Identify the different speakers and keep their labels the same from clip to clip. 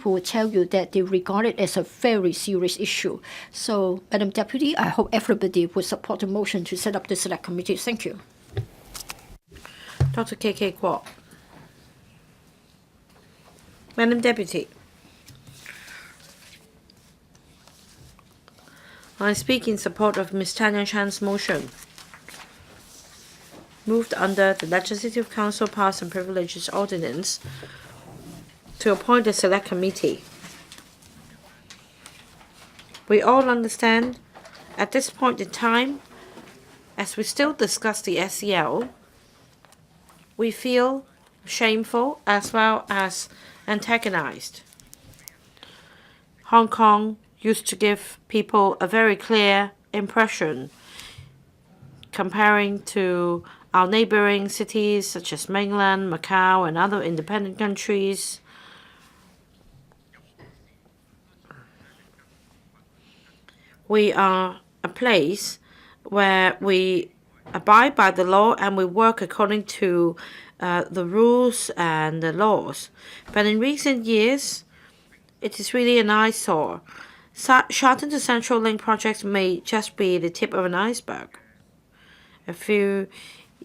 Speaker 1: people will tell you that they regard it as a very serious issue. So, Madam Deputy, I hope everybody will support the motion to set up the select committee. Thank you.
Speaker 2: Dr. K.K. Kwok. Madam Deputy, I speak in support of Ms. Tanya Chan's motion, moved under the Legislative Council Powers and Privileges Ordinance to appoint a select committee. We all understand at this point in time, as we still discuss the SEL, we feel shameful as well as antagonized. Hong Kong used to give people a very clear impression comparing to our neighboring cities such as mainland, Macau, and other independent countries. We are a place where we abide by the law and we work according to the rules and the laws. But in recent years, it is really an eyesore. Sharton to Central Link projects may just be the tip of an iceberg. A few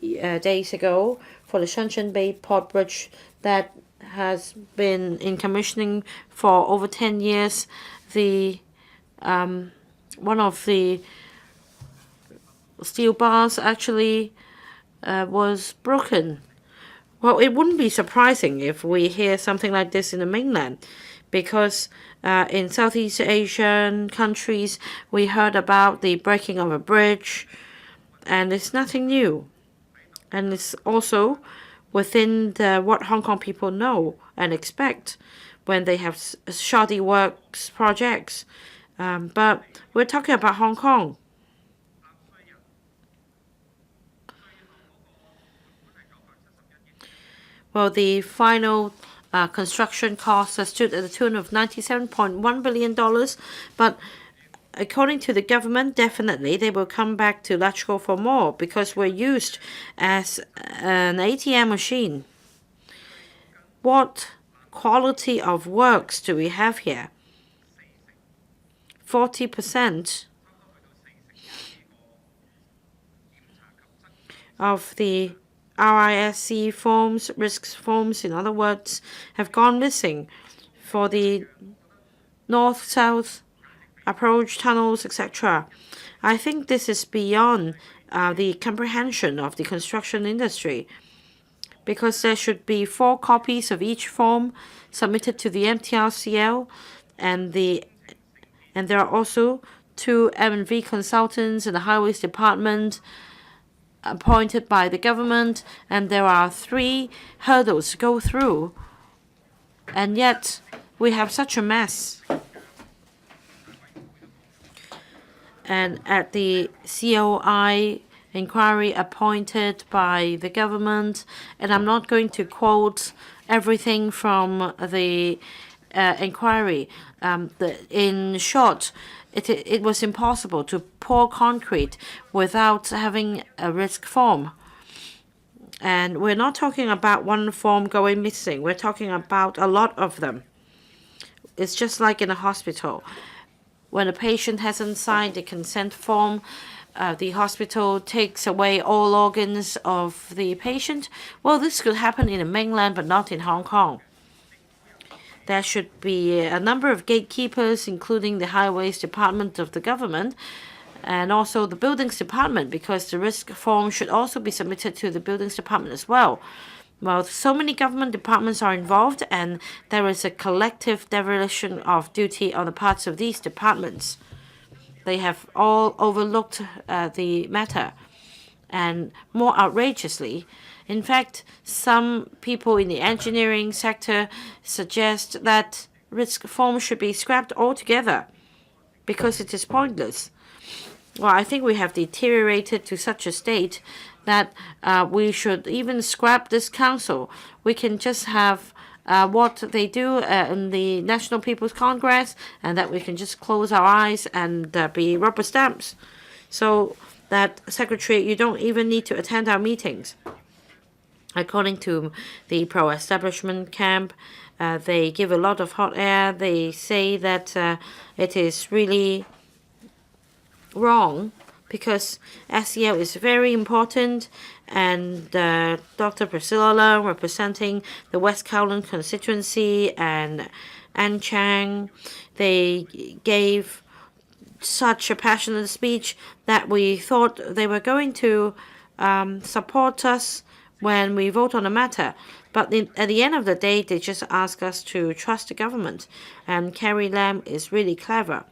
Speaker 2: days ago, for the Shenzhen Bay Port Bridge that has been in commissioning for over 10 years, the one of the steel bars actually was broken. Well, it wouldn't be surprising if we hear something like this in the mainland, because in Southeast Asian countries, we heard about the breaking of a bridge, and it's nothing new. And it's also within what Hong Kong people know and expect when they have shoddy works projects. But we're talking about Hong Kong. Well, the final construction costs are stood at the tune of $97.1 billion, but according to the government, definitely they will come back to Letchgo for more because we're used as an ATM machine. What quality of works do we have here? 40% of the RISC forms, risks forms, in other words, have gone missing for the north-south approach tunnels, etc. I think this is beyond the comprehension of the construction industry, because there should be 4 copies of each form submitted to the MTRCL, and there are also 2 M&V consultants in the Highways Department appointed by the government, and there are 3 hurdles to go through, and yet we have such a mess. And at the COI inquiry appointed by the government, and I'm not going to quote everything from the inquiry. In short, it was impossible to pour concrete without having a risk form. And we're not talking about one form going missing. We're talking about a lot of them. It's just like in a hospital. When a patient hasn't signed a consent form, the hospital takes away all organs of the patient. Well, this could happen in the mainland, but not in Hong Kong. There should be a number of gatekeepers, including the Highways Department of the government and also the Buildings Department, because the risk form should also be submitted to the Buildings Department as well. Well, so many government departments are involved, and there is a collective dereliction of duty on the parts of these departments. They have all overlooked the matter. And more outrageously, in fact, some people in the engineering sector suggest that risk form should be scrapped altogether because it is pointless. Well, I think we have deteriorated to such a state that we should even scrap this council. We can just have what they do in the National People's Congress, and that we can just close our eyes and be rubber stamps. So that, Secretary, you don't even need to attend our meetings. According to the pro-establishment camp, They give a lot of hot air. They say that it is really wrong because SEL is very important, and Dr. Priscilla Leung, representing the West Kowloon constituency, and Ann Chang, they gave such a passionate speech that we thought they were going to support us when we vote on the matter. But at the end of the day, they just ask us to trust the government. And Carrie Lam is really clever.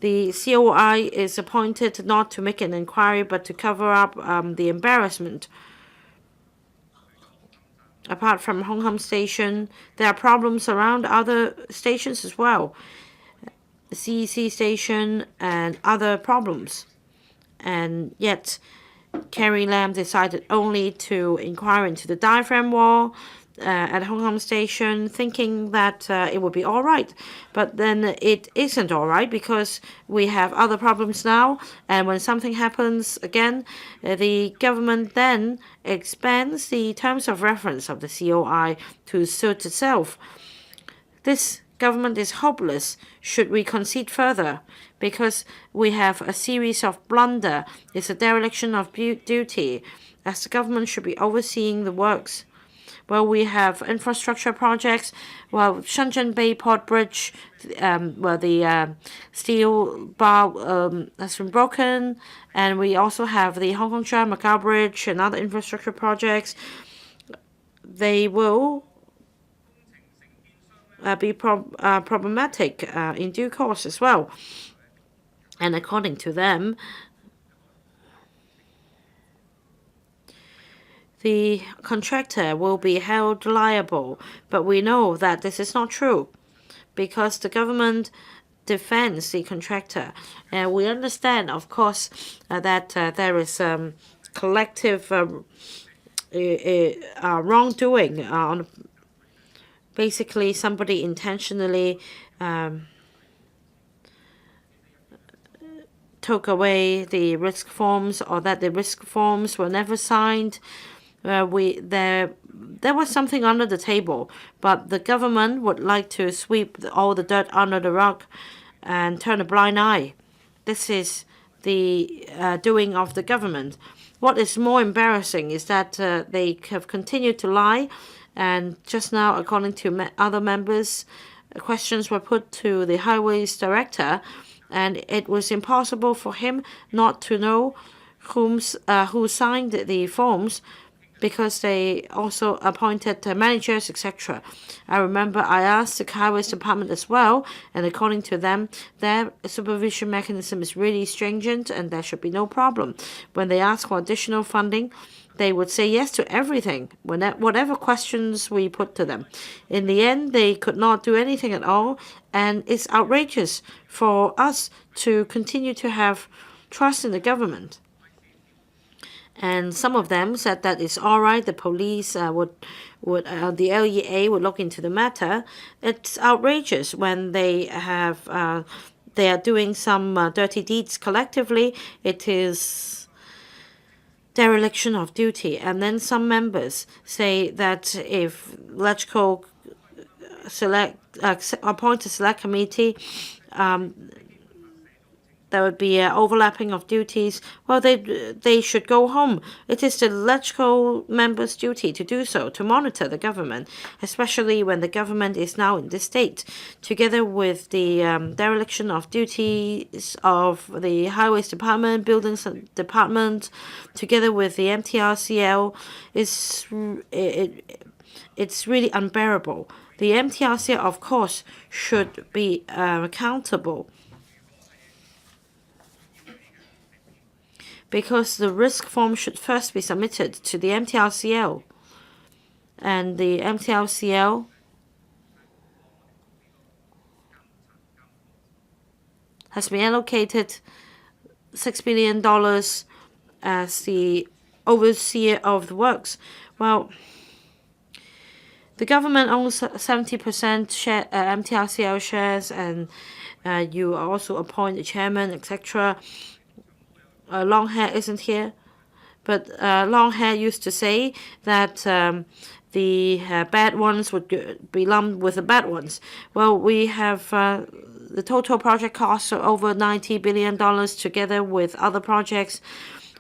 Speaker 2: The COI is appointed not to make an inquiry, but to cover up the embarrassment. Apart from Hong Kong Station, there are problems around other stations as well. The CEC station and other problems. And yet, Carrie Lam decided only to inquire into the diaphragm wall at Hong Kong Station, thinking that it would be all right. But then it isn't all right because we have other problems now. And when something happens again, the government then expands the terms of reference of the COI to suit itself. This government is hopeless should we concede further, because we have a series of blunder. It's a dereliction of duty, as the government should be overseeing the works. Well, we have infrastructure projects. Well, Shenzhen Bay Port Bridge, where the steel bar has been broken, and we also have the Hong Kong Macau Bridge and other infrastructure projects. They will be problematic in due course as well. And according to them, the contractor will be held liable. But we know that this is not true because the government defends the contractor. And we understand, of course, that there is collective wrongdoing on basically somebody intentionally took away the risk forms, or that the risk forms were never signed. There was something under the table, but the government would like to sweep all the dirt under the rug and turn a blind eye. This is the doing of the government. What is more embarrassing is that they have continued to lie. And just now, according to other members, questions were put to the highways director, and it was impossible for him not to know who signed the forms, because they also appointed managers, etc. I remember I asked the highways department as well, and according to them, their supervision mechanism is really stringent, and there should be no problem. When they ask for additional funding, they would say yes to everything, whatever questions we put to them. In the end, they could not do anything at all, and it's outrageous for us to continue to have trust in the government. And some of them said that it's all right. The police the LEA would look into the matter. It's outrageous when they are doing some dirty deeds collectively. It is dereliction of duty. And then some members say that if LegCo appoint a select committee, there would be an overlapping of duties. Well, they should go home. It is the LegCo members' duty to do so, to monitor the government, especially when the government is now in this state. Together with the dereliction of duties of the Highways Department, Buildings Department, together with the MTRCL, it's really unbearable. The MTRCL, of course, should be accountable, because the risk form should first be submitted to the MTRCL. And the MTRCL has been allocated $6 billion as the overseer of the works. Well, the government owns 70% share, MTRCL shares, and you also appoint the chairman, etc. Long Hair isn't here, but Long Hair used to say that the bad ones would be lumped with the bad ones. Well, we have the total project costs are over $90 billion together with other projects.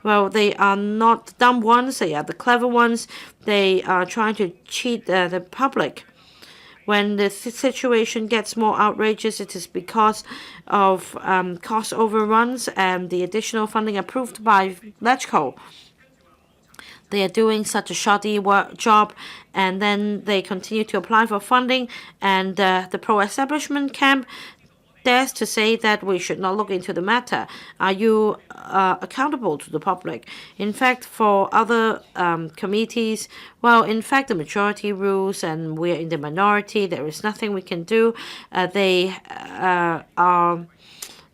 Speaker 2: Well, they are not the dumb ones, they are the clever ones. They are trying to cheat the public. When the situation gets more outrageous, it is because of cost overruns and the additional funding approved by LegCo. They are doing such a shoddy job, and then they continue to apply for funding, and the pro-establishment camp dares to say that we should not look into the matter. Are you accountable to the public? In fact, for other committees, well, in fact, the majority rules and we're in the minority. There is nothing we can do. They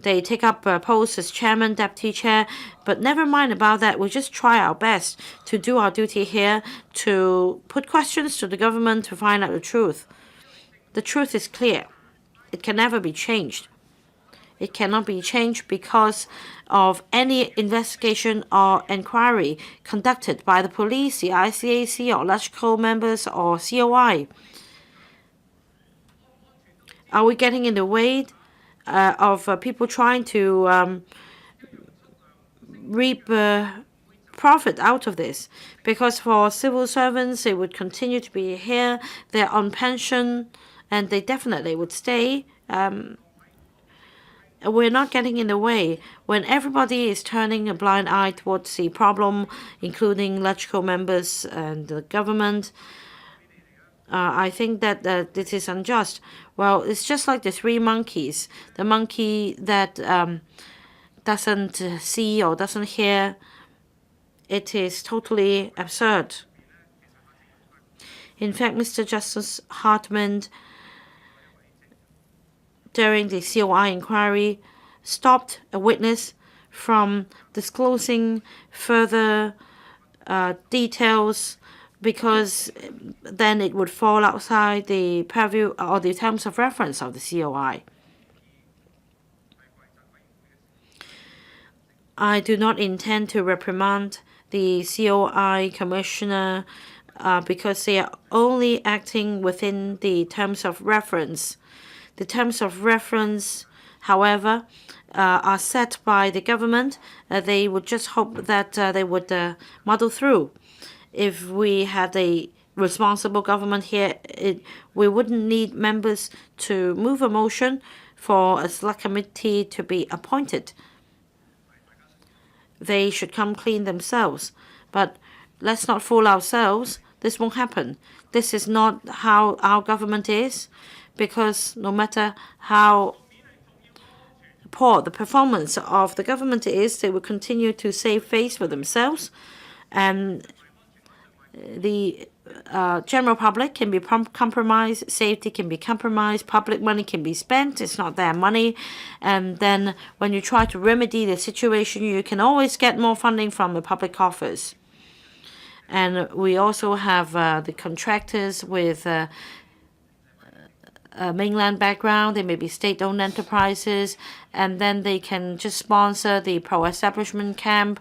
Speaker 2: take up posts as chairman, deputy chair, but never mind about that. We just try our best to do our duty here, to put questions to the government to find out the truth. The truth is clear. It can never be changed. It cannot be changed because of any investigation or inquiry conducted by the police, the ICAC, or LegCo members, or COI. Are we getting in the way of people trying to reap profit out of this? Because for civil servants, they would continue to be here. They're on pension, and they definitely would stay. We're not getting in the way when everybody is turning a blind eye towards the problem, including LegCo members and the government. I think that this is unjust. Well, it's just like the three monkeys. The monkey that doesn't see or doesn't hear. It is totally absurd. In fact, Mr. Justice Hartman, during the COI inquiry, stopped a witness from disclosing further details because then it would fall outside the purview or the terms of reference of the COI. I do not intend to reprimand the COI commissioner because they are only acting within the terms of reference. The terms of reference, however, are set by the government. They would just hope that they would muddle through. If we had a responsible government here, we wouldn't need members to move a motion for a select committee to be appointed. They should come clean themselves. But let's not fool ourselves. This won't happen. This is not how our government is, because no matter how poor the performance of the government is, they will continue to save face for themselves, and the general public can be compromised, safety can be compromised, public money can be spent, it's not their money, and then when you try to remedy the situation, you can always get more funding from the public coffers. And we also have the contractors with mainland background. They may be state-owned enterprises, and then they can just sponsor the pro-establishment camp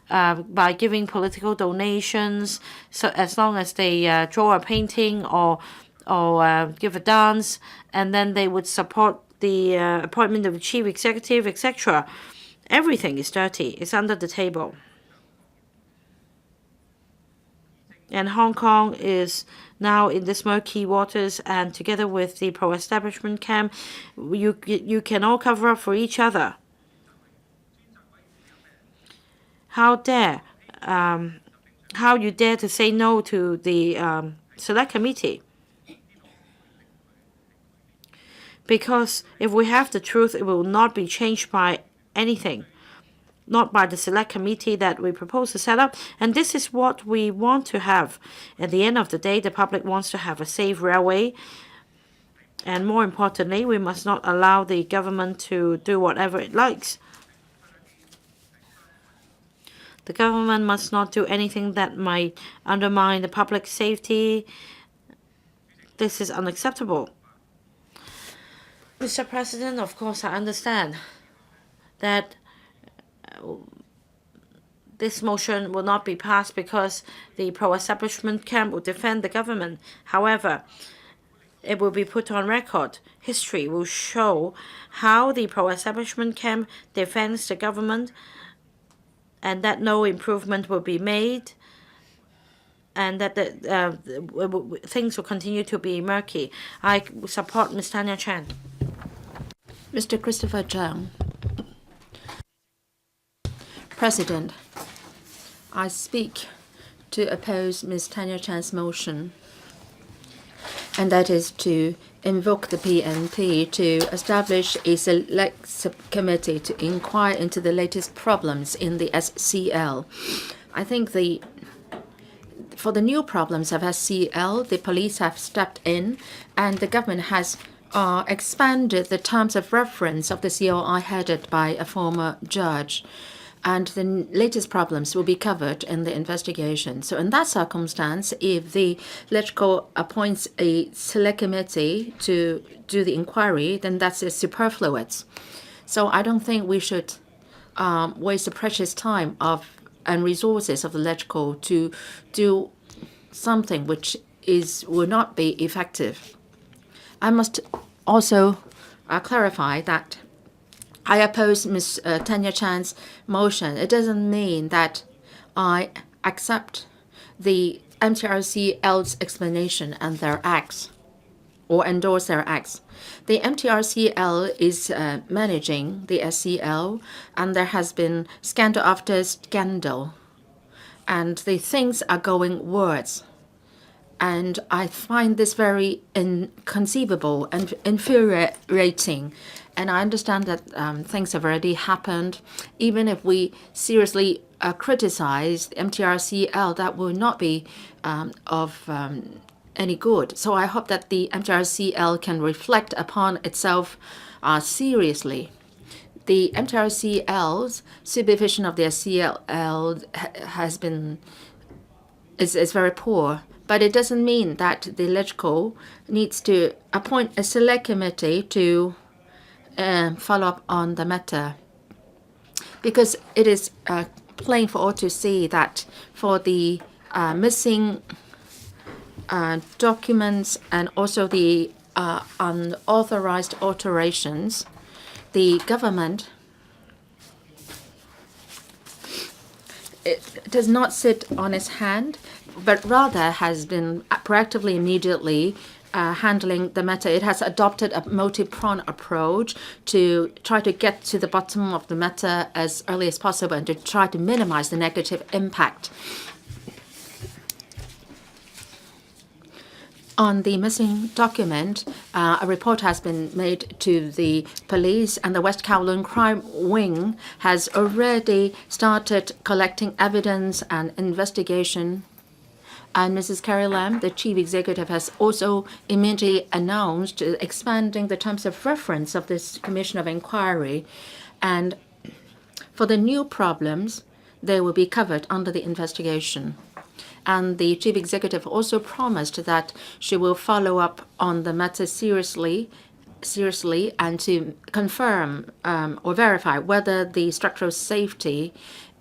Speaker 2: by giving political donations. So as long as they draw a painting or give a dance, and then they would support the appointment of the chief executive, etc. Everything is dirty. It's under the table. And Hong Kong is now in this murky waters, and together with the pro-establishment camp, you can all cover up for each other. How you dare to say no to the select committee? Because if we have the truth, it will not be changed by anything. Not by the select committee that we propose to set up. And this is what we want to have. At the end of the day, the public wants to have a safe railway. And more importantly, we must not allow the government to do whatever it likes. The government must not do anything that might undermine the public safety. This is unacceptable. Mr. President, of course, I understand that this motion will not be passed because the pro-establishment camp will defend the government. However, it will be put on record. History will show how the pro-establishment camp defends the government and that no improvement will be made and that things will continue to be murky. I support Ms. Tanya Chan.
Speaker 3: Mr. Christopher Zhang. President, I speak to oppose Ms. Tanya Chan's motion, and that is to invoke the PNP to establish a select subcommittee to inquire into the latest problems in the SCL. I think for the new problems of SCL, the police have stepped in, and the government has expanded the terms of reference of the COI headed by a former judge. And the latest problems will be covered in the investigation. So in that circumstance, if the LegCo appoints a select committee to do the inquiry, then that's superfluous. So I don't think we should waste the precious time and resources of the LegCo to do something which will not be effective. I must also clarify that I oppose Ms. Tanya Chan's motion. It doesn't mean that I accept the MTRCL's explanation and their acts or endorse their acts. The MTRCL is managing the SCL, and there has been scandal after scandal, and the things are going worse. And I find this very inconceivable and infuriating. And I understand that things have already happened. Even if we seriously criticize MTRCL, that will not be of any good. So I hope that the MTRCL can reflect upon itself seriously. The MTRCL's supervision of the SCL is very poor. But it doesn't mean that the LegCo needs to appoint a select committee to follow up on the matter. Because it is plain for all to see that for the missing documents and also the unauthorized alterations, the government does not sit on its hand, but rather has been proactively, immediately handling the matter. It has adopted a multi-pronged approach to try to get to the bottom of the matter as early as possible and to try to minimize the negative impact. On the missing document, a report has been made to the police, and the West Kowloon Crime Wing has already started collecting evidence and investigation. And Mrs. Carrie Lam, the chief executive, has also immediately announced expanding the terms of reference of this commission of inquiry. And for the new problems, they will be covered under the investigation. And the chief executive also promised that she will follow up on the matter seriously and to confirm or verify whether the structural safety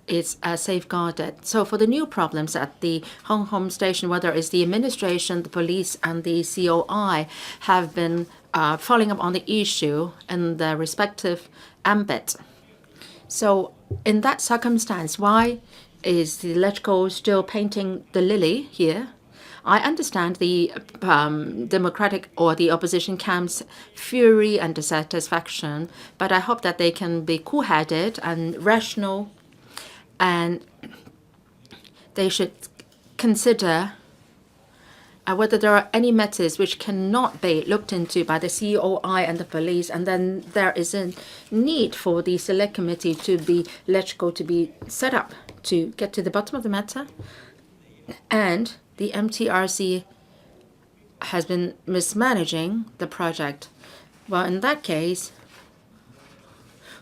Speaker 3: is safeguarded. So for the new problems at the Hong Kong station, whether it's the administration, the police, and the COI have been following up on the issue in their respective ambit. So in that circumstance, why is the LegCo still painting the lily here? I understand the democratic or the opposition camp's fury and dissatisfaction, but I hope that they can be cool-headed and rational, and they should consider whether there are any matters which cannot be looked into by the COI and the police, and then there is a need for the select committee to be LegCo to be set up to get to the bottom of the matter. And the MTRC has been mismanaging the project. Well, in that case,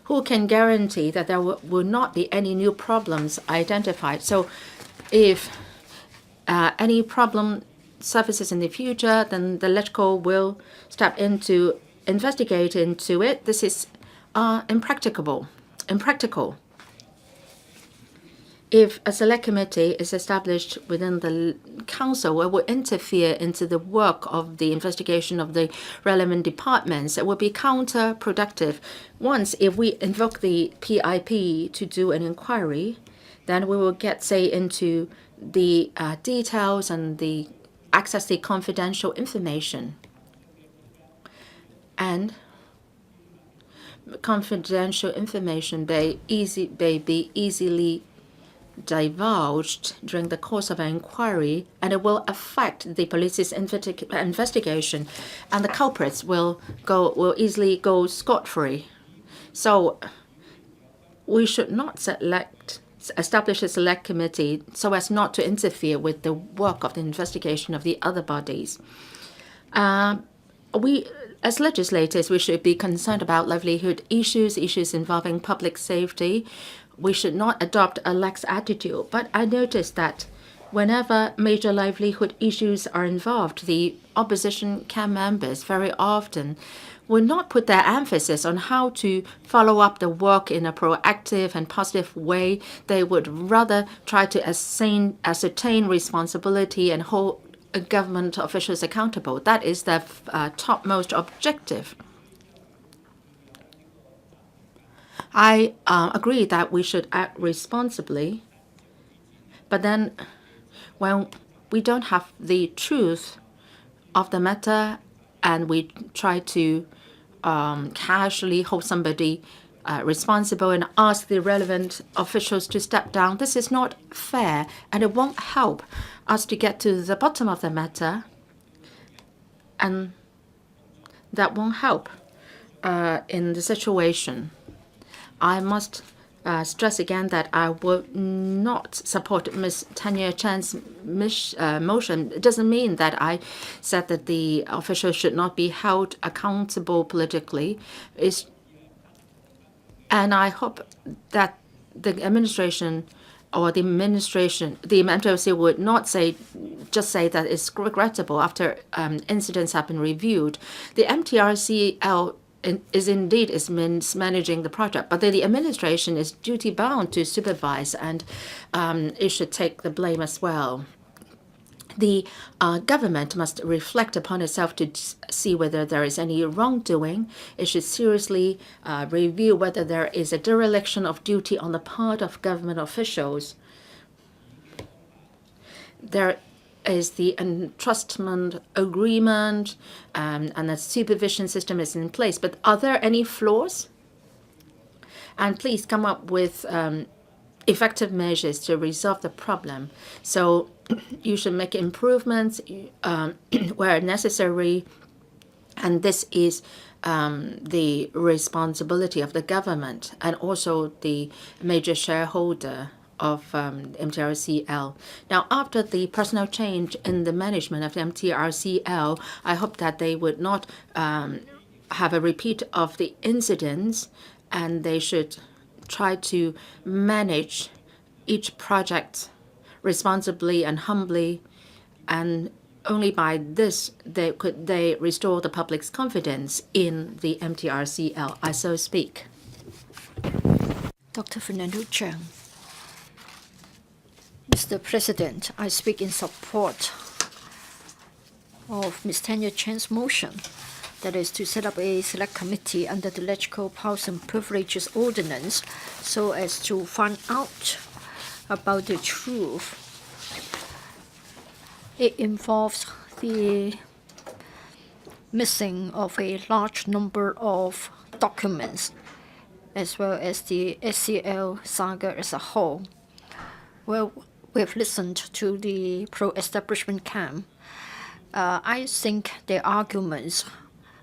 Speaker 3: who can guarantee that there will not be any new problems identified? So if any problem surfaces in the future, then the LegCo will step in to investigate into it. This is impractical. if a select committee is established within the council, it will interfere into the work of the investigation of the relevant departments. It will be counterproductive. Once, if we invoke the PIP to do an inquiry, then we will get, say, into the details and the access the confidential information. And confidential information may be easily divulged during the course of an inquiry, and it will affect the police's investigation, and the culprits will easily go scot-free. So we should not establish a select committee so as not to interfere with the work of the investigation of the other bodies. As legislators, we should be concerned about livelihood issues involving public safety. We should not adopt a lax attitude. But I noticed that whenever major livelihood issues are involved, the opposition camp members very often will not put their emphasis on how to follow up the work in a proactive and positive way. They would rather try to ascertain responsibility and hold government officials accountable. That is their topmost objective. I agree that we should act responsibly, but then when we don't have the truth of the matter and we try to casually hold somebody responsible and ask the relevant officials to step down, this is not fair, and it won't help us to get to the bottom of the matter, and that won't help in the situation. I must stress again that I will not support Ms. Tanya CHAN's motion. It doesn't mean that I said that the officials should not be held accountable politically. And I hope that the administration or the MTRC would not just say that it's regrettable after incidents have been reviewed. The MTRCL is managing the project, but the administration is duty bound to supervise, and it should take the blame as well. The government must reflect upon itself to see whether there is any wrongdoing. It should seriously review whether there is a dereliction of duty on the part of government officials. There is the entrustment agreement, and the supervision system is in place. But are there any flaws? And please come up with effective measures to resolve the problem. So you should make improvements where necessary, and this is the responsibility of the government and also the major shareholder of MTRCL. Now, after the personnel change in the management of MTRCL, I hope that they would not have a repeat of the incidents, and they should try to manage each project responsibly and humbly, and only by this could they restore the public's confidence in the MTRCL. I so speak.
Speaker 1: Dr. Fernando Cheung. Mr. President, I speak in support of Ms. Tanya CHAN's motion, that is to set up a select committee under the Electrical Powers and Privileges Ordinance so as to find out about the truth. It involves the missing of a large number of documents, as well as the SCL saga as a whole. Well, we have listened to the pro-establishment camp. I think their arguments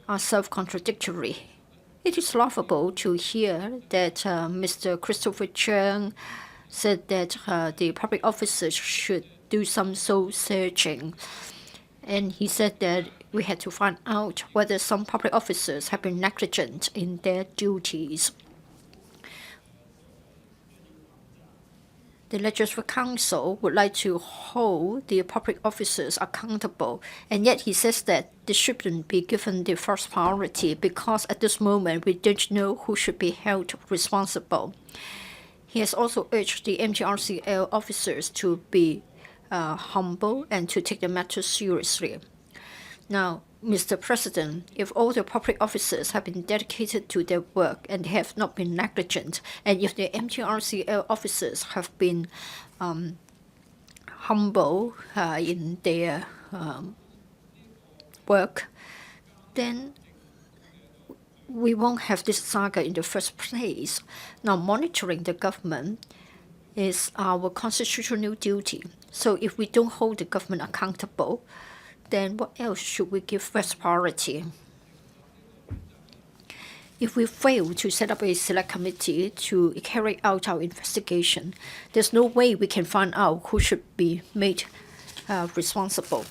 Speaker 1: are self-contradictory. It is laughable to hear that Mr. Christopher Cheung said that the public officers should do some soul searching. And he said that we had to find out whether some public officers have been negligent in their duties. The Legislative Council would like to hold the public officers accountable, and yet he says that this shouldn't be given the first priority because at this moment we don't know who should be held responsible. He has also urged the MTRCL officers to be humble and to take the matter seriously. Now, Mr. President, if all the public officers have been dedicated to their work and they have not been negligent, and if the MTRCL officers have been humble in their work, then we won't have this saga in the first place. Now, monitoring the government is our constitutional duty. So if we don't hold the government accountable, then what else should we give first priority? If we fail to set up a select committee to carry out our investigation, there's no way we can find out who should be made responsible.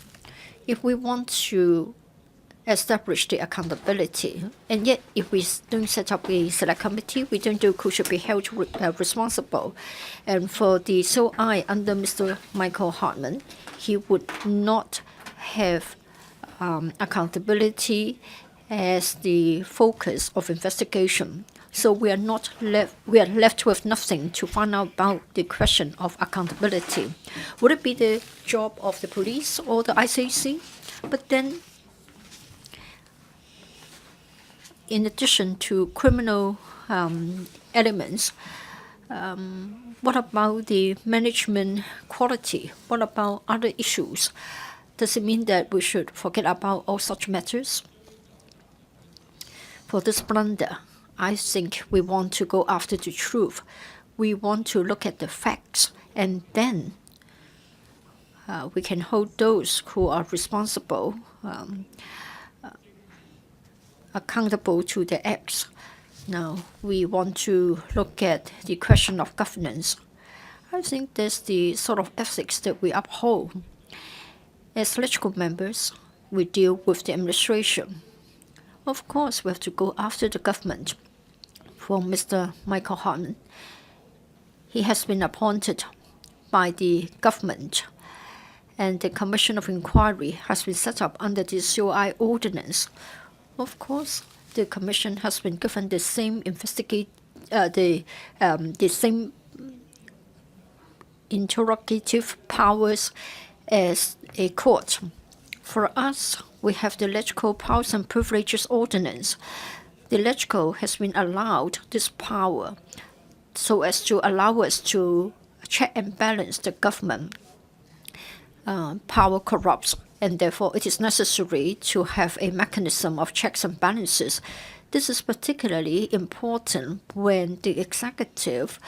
Speaker 1: If we want to establish the accountability, and yet if we don't set up a select committee, we don't know who should be held responsible. And for the SOI under Mr. Michael Hartman, he would not have accountability as the focus of investigation. So we are left with nothing to find out about the question of accountability. Would it be the job of the police or the ICC? But then, in addition to criminal elements, what about the management quality? What about other issues? Does it mean that we should forget about all such matters? For this blunder, I think we want to go after the truth. We want to look at the facts, and then we can hold those who are responsible accountable to their acts. Now, we want to look at the question of governance. I think that's the sort of ethics that we uphold. As legislative members, we deal with the administration. Of course, we have to go after the government. For Mr. Michael Hartman, he has been appointed by the government, and the Commission of Inquiry has been set up under the COI Ordinance. Of course, the Commission has been given the same the same interrogative powers as a court. For us, we have the Electoral Powers and Privileges Ordinance. The Electoral has been allowed this power so as to allow us to check and balance the government. Power corrupts, and therefore it is necessary to have a mechanism of checks and balances. This is particularly important when the executive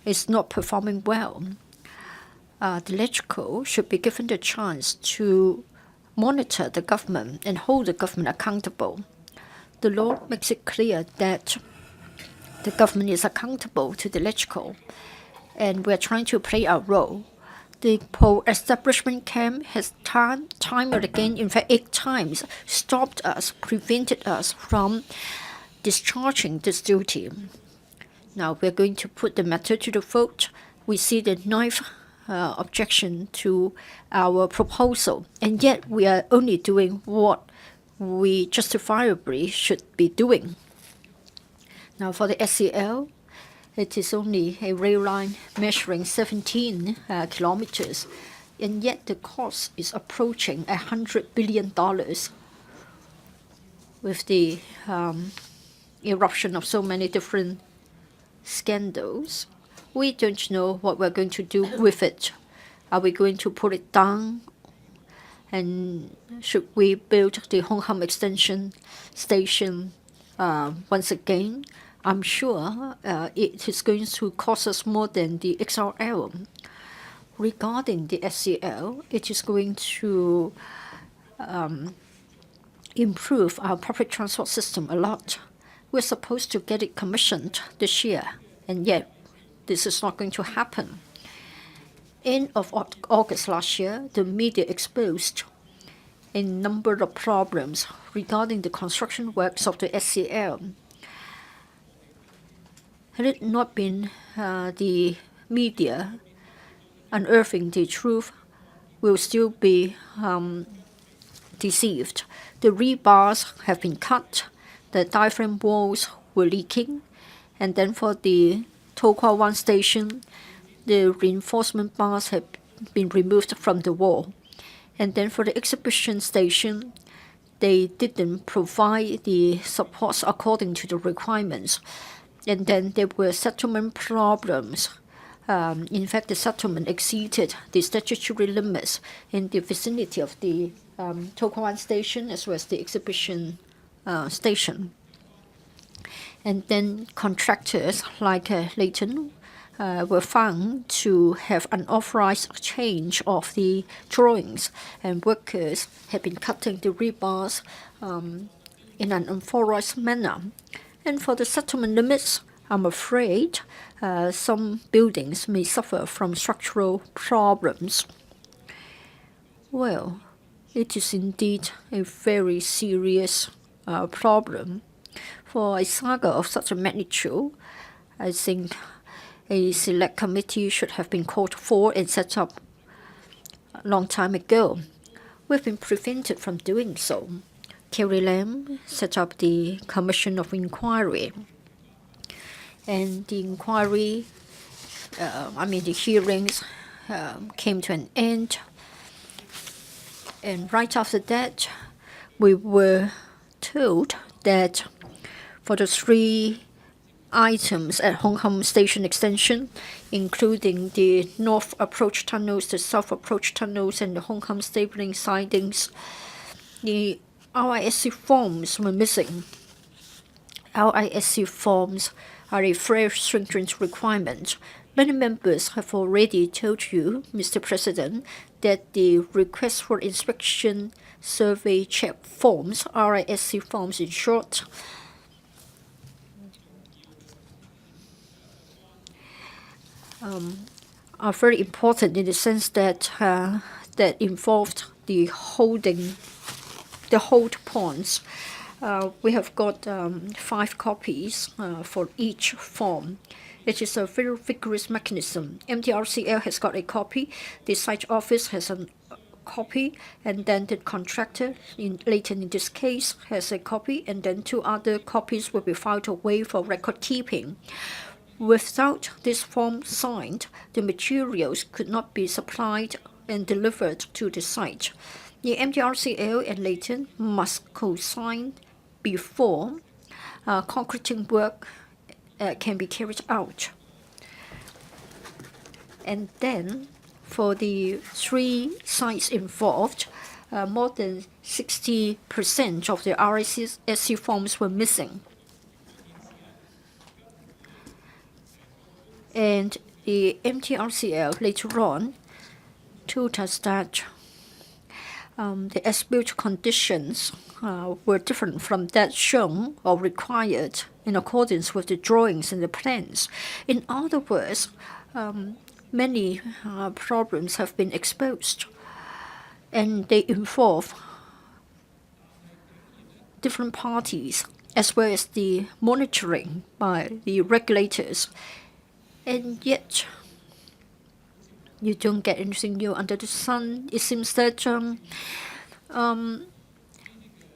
Speaker 1: is not performing well. The Electoral should be given the chance to monitor the government and hold the government accountable. The law makes it clear that the government is accountable to the Electoral, and we are trying to play our role. The pro-establishment camp has time and again, in fact 8 times, stopped us, prevented us from discharging this duty. Now we're going to put the matter to the vote. We see the 9th objection to our proposal, and yet we are only doing what we justifiably should be doing. Now for the SCL, it is only a rail line measuring 17 kilometers, and yet the cost is approaching $100 billion. With the eruption of so many different scandals, we don't know what we're going to do with it. Are we going to put it down? And should we build the Hong Kong extension station once again? I'm sure it is going to cost us more than the XRL. Regarding the SCL, it is going to improve our public transport system a lot. We're supposed to get it commissioned this year, and yet this is not going to happen. End of August last year, the media exposed a number of problems regarding the construction works of the SCL. Had it not been the media unearthing the truth, we'll still be deceived. The rebars have been cut, the diaphragm walls were leaking, and then for the To Kwa Wan Station, the reinforcement bars have been removed from the wall. And then for the exhibition station, they didn't provide the supports according to the requirements. And then there were settlement problems. In fact, the settlement exceeded the statutory limits in the vicinity of the To Kwa Wan Station as well as the exhibition station. And then contractors like Leighton were found to have unauthorized change of the drawings, and workers have been cutting the rebars in an unauthorized manner. And for the settlement limits, I'm afraid some buildings may suffer from structural problems. Well, it is indeed a very serious problem. For a saga of such a magnitude, I think a select committee should have been called for and set up a long time ago. We've been prevented from doing so. Carrie Lam set up the Commission of Inquiry. And the inquiry, the hearings came to an end. And right after that, we were told that for the 3 items at Hong Kong Station Extension, including the north approach tunnels, the south approach tunnels, and the Hong Kong stapling sidings, the RISC forms were missing. RISC forms are a very stringent requirement. Many members have already told you, Mr. President, that the request for inspection survey check forms, RISC forms in short, are very important in the sense that that involved the hold ponds. We have got 5 copies for each form. It is a very vigorous mechanism. MTRCL has got a copy, the site office has a copy, and then the contractor, Leighton in this case, has a copy, and then 2 other copies will be filed away for record keeping. Without this form signed, the materials could not be supplied and delivered to the site. The MTRCL and Leighton must co-sign before concreting work can be carried out. And then for the 3 sites involved, more than 60% of the RISC forms were missing. And the MTRCL later on told us that the as-built conditions were different from that shown or required in accordance with the drawings and the plans. In other words, many problems have been exposed, and they involve different parties as well as the monitoring by the regulators. And yet, you don't get anything new under the sun. It seems that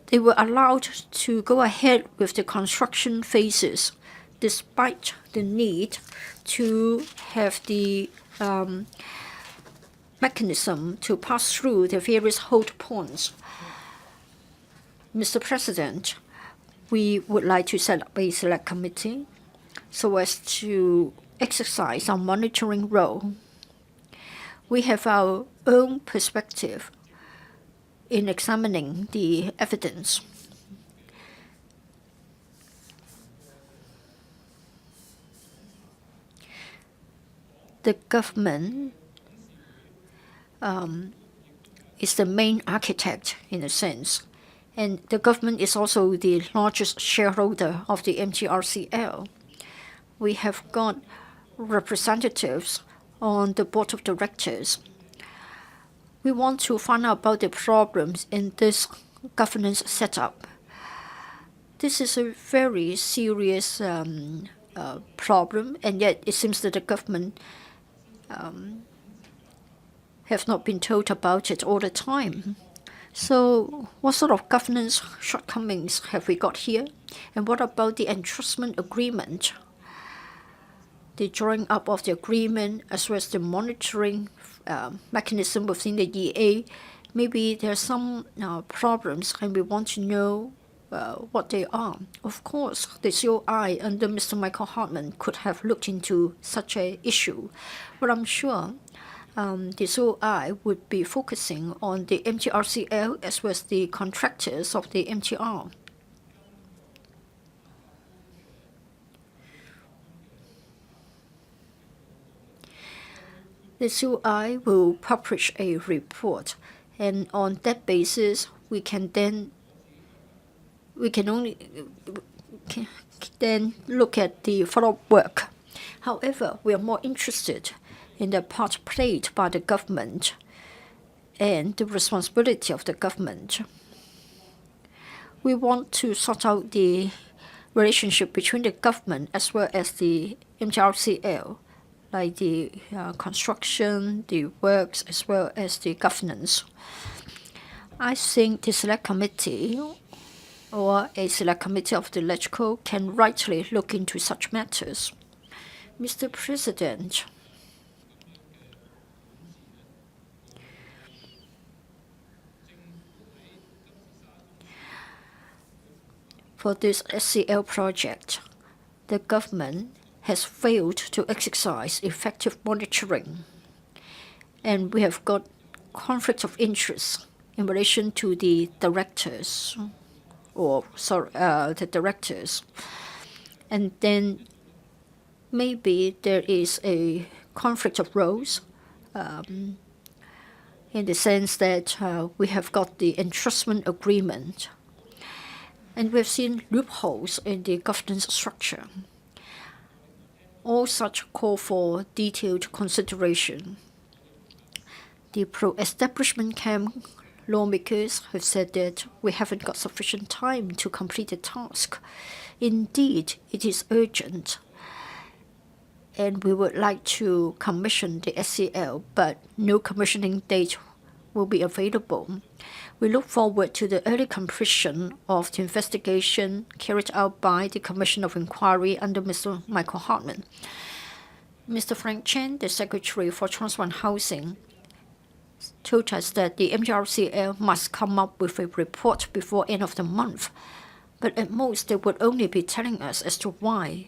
Speaker 1: they were allowed to go ahead with the construction phases despite the need to have the mechanism to pass through the various hold ponds. Mr. President, we would like to set up a select committee so as to exercise our monitoring role. We have our own perspective in examining the evidence. The government is the main architect in a sense, and the government is also the largest shareholder of the MTRCL. We have got representatives on the board of directors. We want to find out about the problems in this governance setup. This is a very serious problem, and yet it seems that the government have not been told about it all the time. So what sort of governance shortcomings have we got here? And what about the entrustment agreement? the drawing up of the agreement as well as the monitoring mechanism within the EA, maybe there are some problems and we want to know what they are. Of course, the COI under Mr. Michael Hartman could have looked into such an issue, but I'm sure the COI would be focusing on the MTRCL as well as the contractors of the MTR. The COI will publish a report, and on that basis, we can then look at the follow-up work. However, we are more interested in the part played by the government and the responsibility of the government. We want to sort out the relationship between the government as well as the MTRCL, like the construction, the works, as well as the governance. I think the select committee or a select committee of the electrical can rightly look into such matters. Mr. President, for this SCL project, the government has failed to exercise effective monitoring, and we have got conflict of interest in relation to the directors, the directors, and then maybe there is a conflict of roles in the sense that we have got the entrustment agreement, and we've seen loopholes in the governance structure. All such call for detailed consideration. The pro-establishment camp lawmakers have said that we haven't got sufficient time to complete the task. Indeed, it is urgent, and we would like to commission the SCL, but no commissioning date will be available. We look forward to the early completion of the investigation carried out by the Commission of Inquiry under Mr. Michael Hartman. Mr. Frank Chan, the Secretary for Transport and Housing, told us that the MTRCL must come up with a report before end of the month, but at most they would only be telling us as to why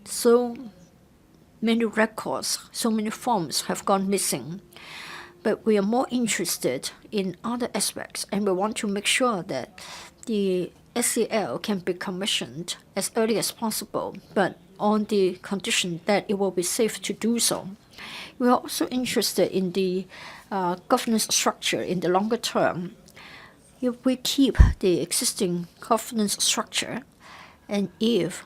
Speaker 1: so many records, so many forms have gone missing. But we are more interested in other aspects, and we want to make sure that the SCL can be commissioned as early as possible, but on the condition that it will be safe to do so. We are also interested in the governance structure in the longer term. If we keep the existing governance structure, and if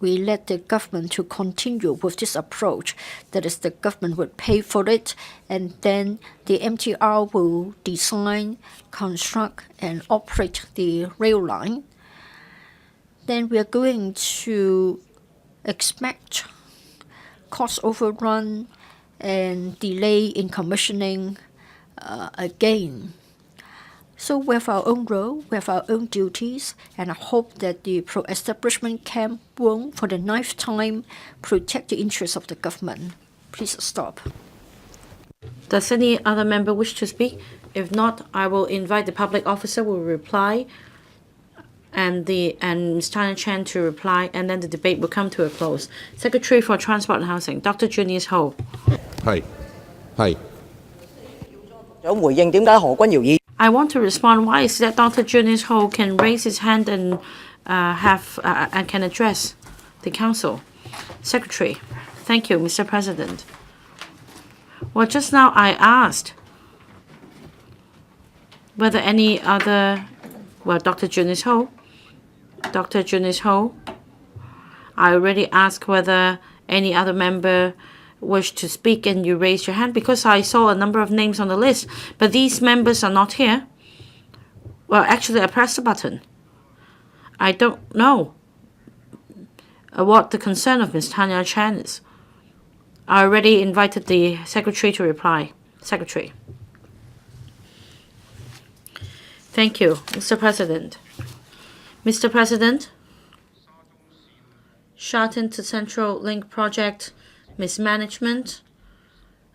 Speaker 1: we let the government to continue with this approach, that is, the government would pay for it, and then the MTR will design, construct, and operate the rail line, then we are going to expect cost overrun and delay in commissioning again. So we have our own role, we have our own duties, and I hope that the pro-establishment camp will, for the 9th time, protect the interests of the government. Please stop.
Speaker 2: Does any other member wish to speak? If not, I will invite the public officer will reply, and Ms. Tanya CHAN to reply, and then the debate will come to a close. Secretary for Transport and Housing, Dr. Junius Ho.
Speaker 4: Hi.
Speaker 2: I want to respond. Why is that Dr. Junius Ho can raise his hand and and can address the council? Secretary. Thank you, Mr. President. Well, just now I asked whether any other, Dr. Junius Ho, I already asked whether any other member wished to speak, and you raised your hand because I saw a number of names on the list, but these members are not here. Well, actually, I pressed the button. I don't know what the concern of Ms. Tanya CHAN is. I already invited the Secretary to reply. Secretary. Thank you, Mr. President. Mr. President, Sharton to Central Link project mismanagement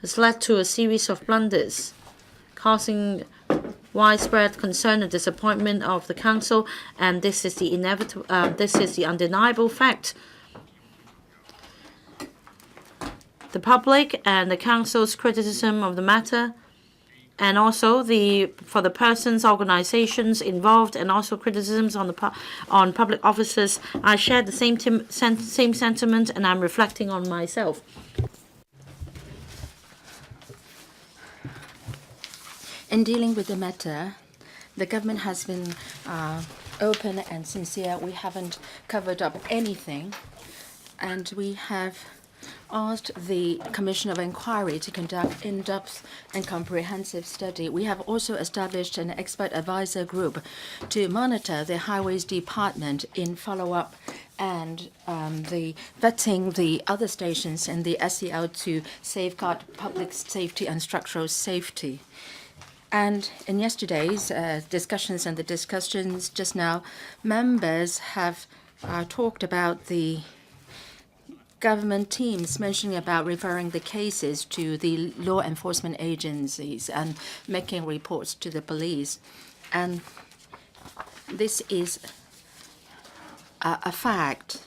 Speaker 2: has led to a series of blunders, causing widespread concern and disappointment of the Council, and this is the undeniable fact. The public and the Council's criticism of the matter, and also for the persons, organizations involved, and also criticisms on public officers, I share the same sentiment, and I'm reflecting on myself.
Speaker 3: In dealing with the matter, the government has been open and sincere. We haven't covered up anything, and we have asked the Commission of Inquiry to conduct in-depth and comprehensive study. We have also established an expert advisor group to monitor the Highways Department in follow-up and the vetting the other stations in the SCL to safeguard public safety and structural safety. And in yesterday's discussions and the discussions just now, members have talked about the government teams mentioning about referring the cases to the law enforcement agencies and making reports to the police. And this is a fact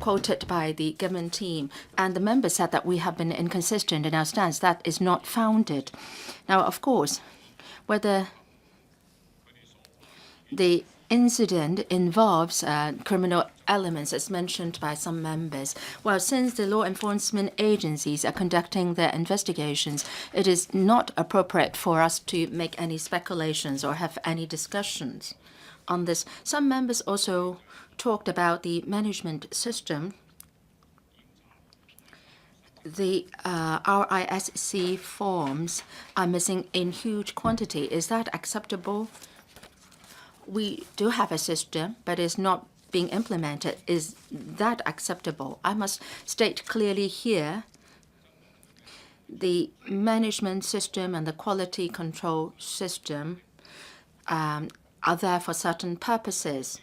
Speaker 3: quoted by the government team. And the members said that we have been inconsistent in our stance. That is not founded. Now, of course, whether the incident involves criminal elements, as mentioned by some members. Well, since the law enforcement agencies are conducting their investigations, it is not appropriate for us to make any speculations or have any discussions on this. Some members also talked about the management system. The RISC forms are missing in huge quantity. Is that acceptable? We do have a system, but it's not being implemented. Is that acceptable? I must state clearly here, the management system and the quality control system are there for certain purposes.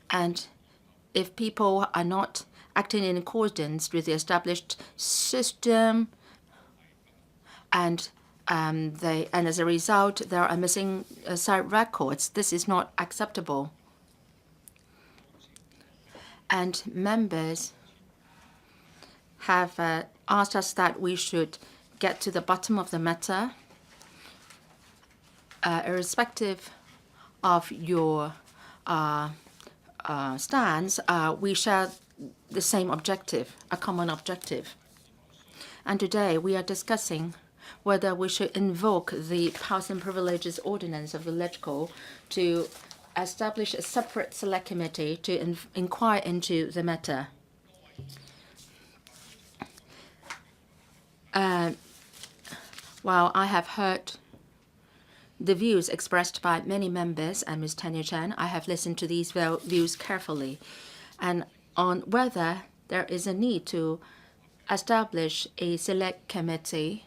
Speaker 3: And if people are not acting in accordance with the established system, and as a result, there are missing side records, this is not acceptable. And members have asked us that we should get to the bottom of the matter, irrespective of your stance. We share the same objective, a common objective. And today we are discussing whether we should invoke the Powers and Privileges Ordinance of the LegCo to establish a separate select committee to inquire into the matter. While I have heard the views expressed by many members and Ms. Tanya CHAN, I have listened to these views carefully, and on whether there is a need to establish a select committee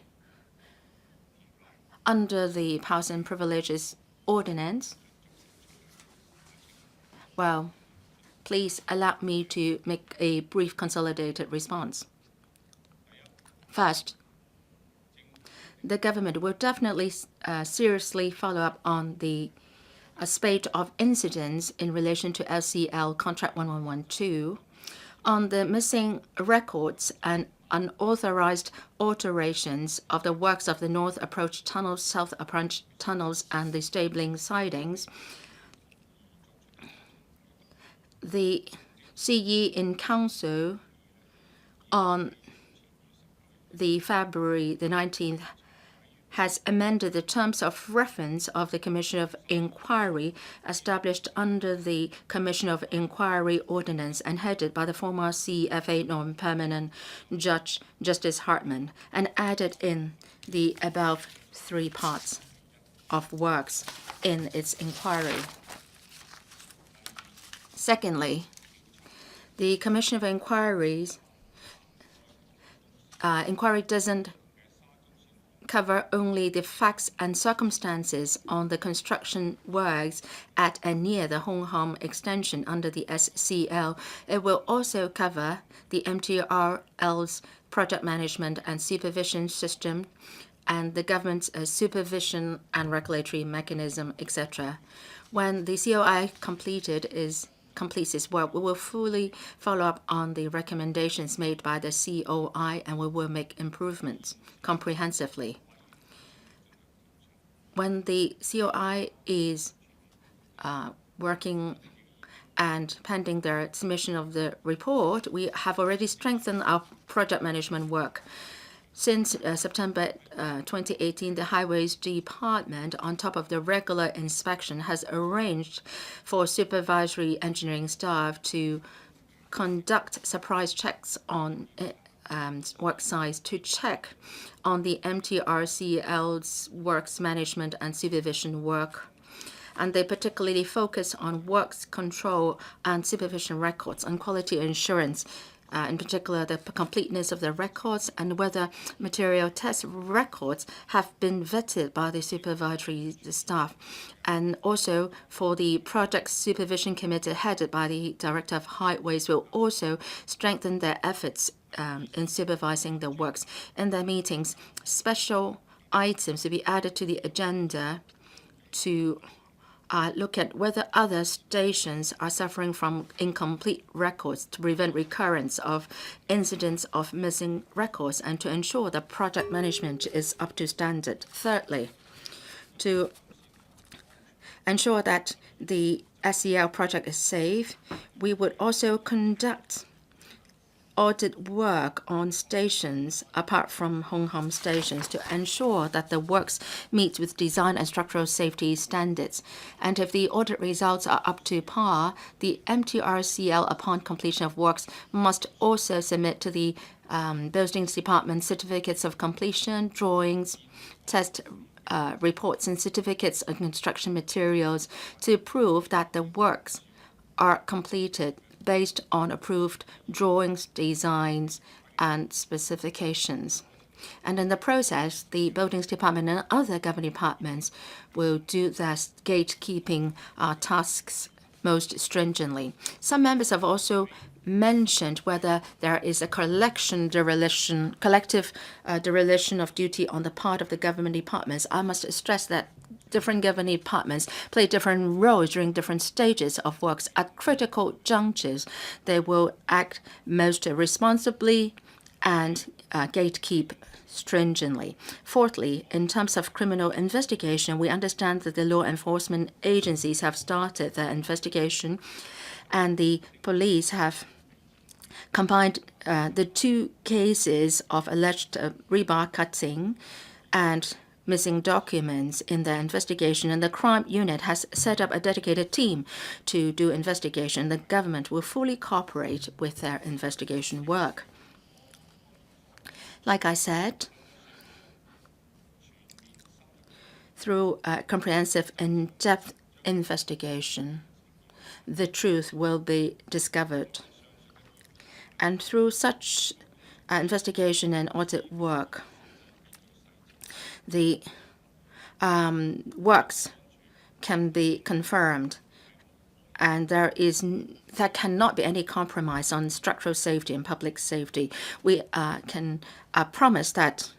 Speaker 3: under the Powers and Privileges Ordinance. Well, please allow me to make a brief consolidated response. First, the government will definitely seriously follow up on the spate of incidents in relation to LCL Contract 1112, on the missing records and unauthorized alterations of the works of the North Approach Tunnels, South Approach Tunnels, and the Stabling Sidings. The CE in Council on the February the 19th has amended the terms of reference of the Commission of Inquiry established under the Commission of Inquiry Ordinance and headed by the former CFA non-permanent Judge Justice Hartman, and added in the above three parts of works in its inquiry. Secondly, the Commission of Inquiry doesn't cover only the facts and circumstances on the construction works at and near the Hong Kong extension under the SCL. It will also cover the MTRL's project management and supervision system and the government's supervision and regulatory mechanism, etc. When the COI completes its work, we will fully follow up on the recommendations made by the COI, and we will make improvements comprehensively. When the COI is working and pending their submission of the report, we have already strengthened our project management work. Since September 2018, the Highways Department, on top of the regular inspection, has arranged for supervisory engineering staff to conduct surprise checks on work sites to check on the MTRCL's works management and supervision work. And they particularly focus on works control and supervision records and quality assurance. In particular, the completeness of the records and whether material test records have been vetted by the supervisory staff. And also for the project supervision committee headed by the Director of Highways will also strengthen their efforts in supervising the works. In their meetings, special items will be added to the agenda to look at whether other stations are suffering from incomplete records to prevent recurrence of incidents of missing records and to ensure that project management is up to standard. Thirdly, to ensure that the SCL project is safe, we would also conduct audit work on stations apart from Hong Kong stations to ensure that the works meet with design and structural safety standards. And if the audit results are up to par, the MTRCL, upon completion of works, must also submit to the Buildings Department certificates of completion, drawings, test reports, and certificates of construction materials to prove that the works are completed based on approved drawings, designs, and specifications. And in the process, the Buildings Department and other government departments will do their gatekeeping tasks most stringently. Some members have also mentioned whether there is a collective dereliction of duty on the part of the government departments. I must stress that different government departments play different roles during different stages of works. At critical junctures, they will act most responsibly and gatekeep stringently. Fourthly, in terms of criminal investigation, we understand that the law enforcement agencies have started their investigation, and the police have combined the two cases of alleged rebar cutting and missing documents in their investigation, and the crime unit has set up a dedicated team to do investigation. The government will fully cooperate with their investigation work. Like I said, through a comprehensive, in-depth investigation, the truth will be discovered. And through such investigation and audit work, the works can be confirmed, and there cannot be any compromise on structural safety and public safety. We can promise that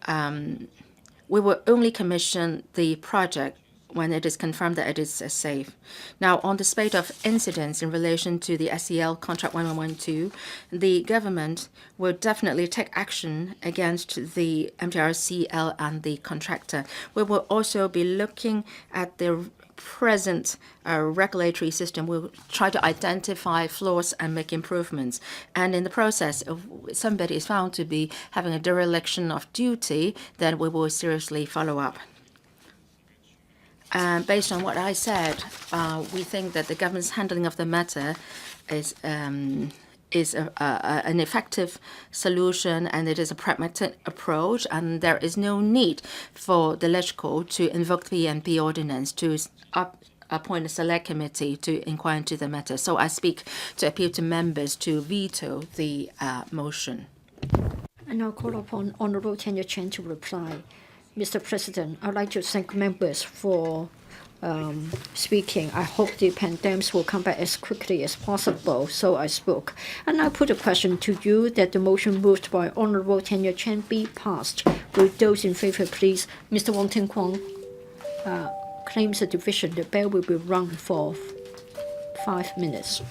Speaker 3: we will only commission the project when it is confirmed that it is safe. Now, on the spate of incidents in relation to the SCL Contract 1112, the government will definitely take action against the MTRCL and the contractor. We will also be looking at the present regulatory system. We'll try to identify flaws and make improvements. And in the process, if somebody is found to be having a dereliction of duty, then we will seriously follow up. Based on what I said, we think that the government's handling of the matter is an effective solution, and it is a pragmatic approach, and there is no need for the LegCo to invoke the PNP ordinance to appoint a select committee to inquire into the matter. So I speak to appeal to members to veto the motion.
Speaker 1: I now call upon Honourable Tanya CHAN to reply. Mr. President, I'd like to thank members for speaking. I hope the pandemics will come back as quickly as possible, so I spoke. And I put a question to you that the motion moved by Honourable Tanya CHAN be passed. Will those in favour please? Mr. Wong Ting Kwong claims a division. The bell will be rung for 5 minutes.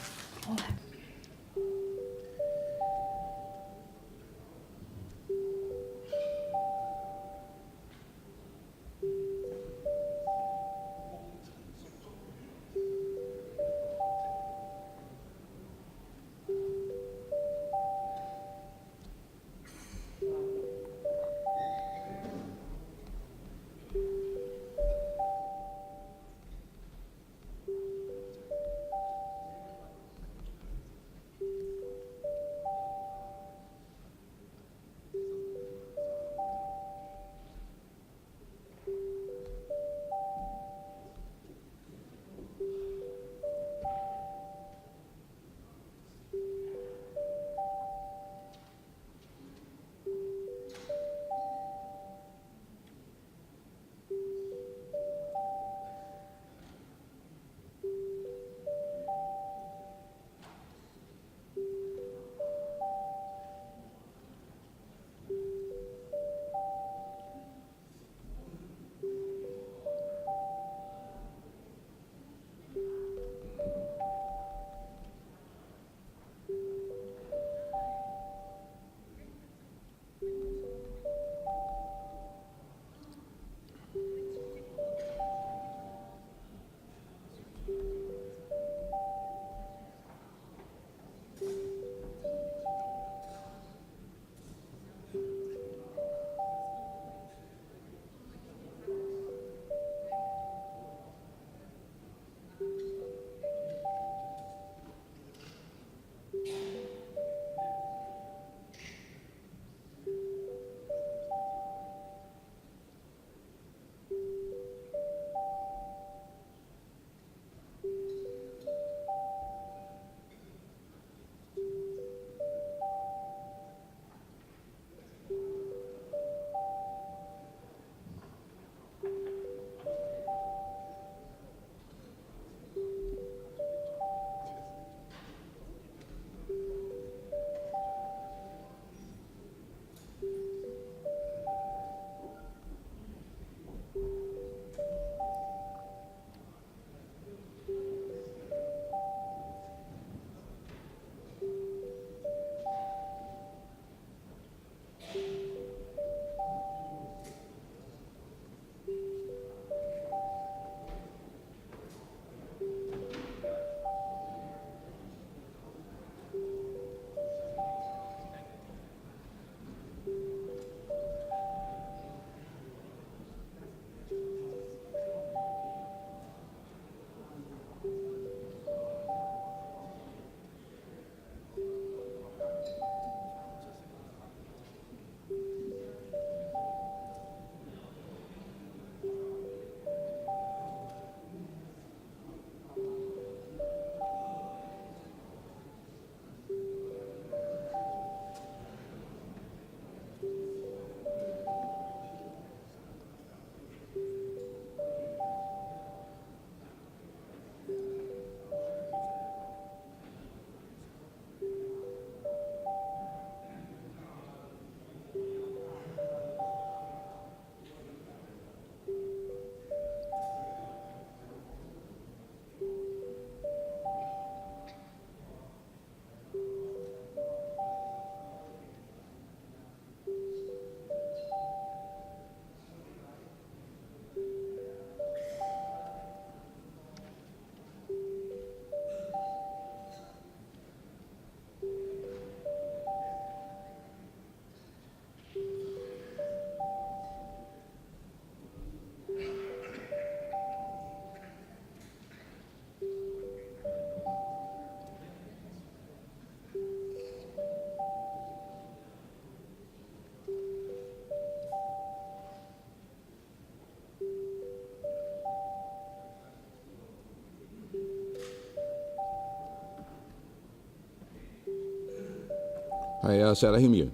Speaker 4: 係啊，石禮謙議員。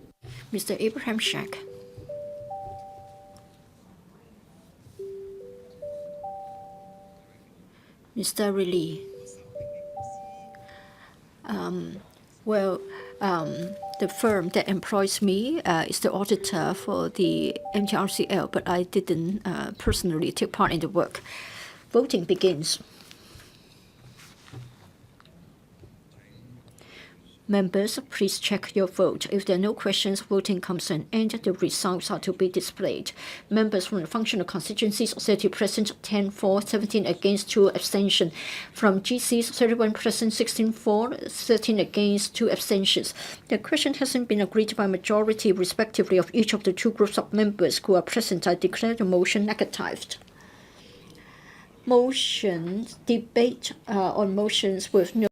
Speaker 1: Mr. Abraham Shack. Mr. Riley. The firm that employs me is the auditor for the MTRCL, but I didn't personally take part in the work. Voting begins. Members, please check your vote. If there are no questions, voting comes to an end. The results are to be displayed. Members from the functional constituencies, 30 present, 10 for, 17 against, 2 abstention. From GCs, 31 present, 16 for, 13 against, 2 abstentions. The question hasn't been agreed by majority, respectively, of each of the 2 groups of members who are present. I declare the motion negatived. Motion debate on motions with no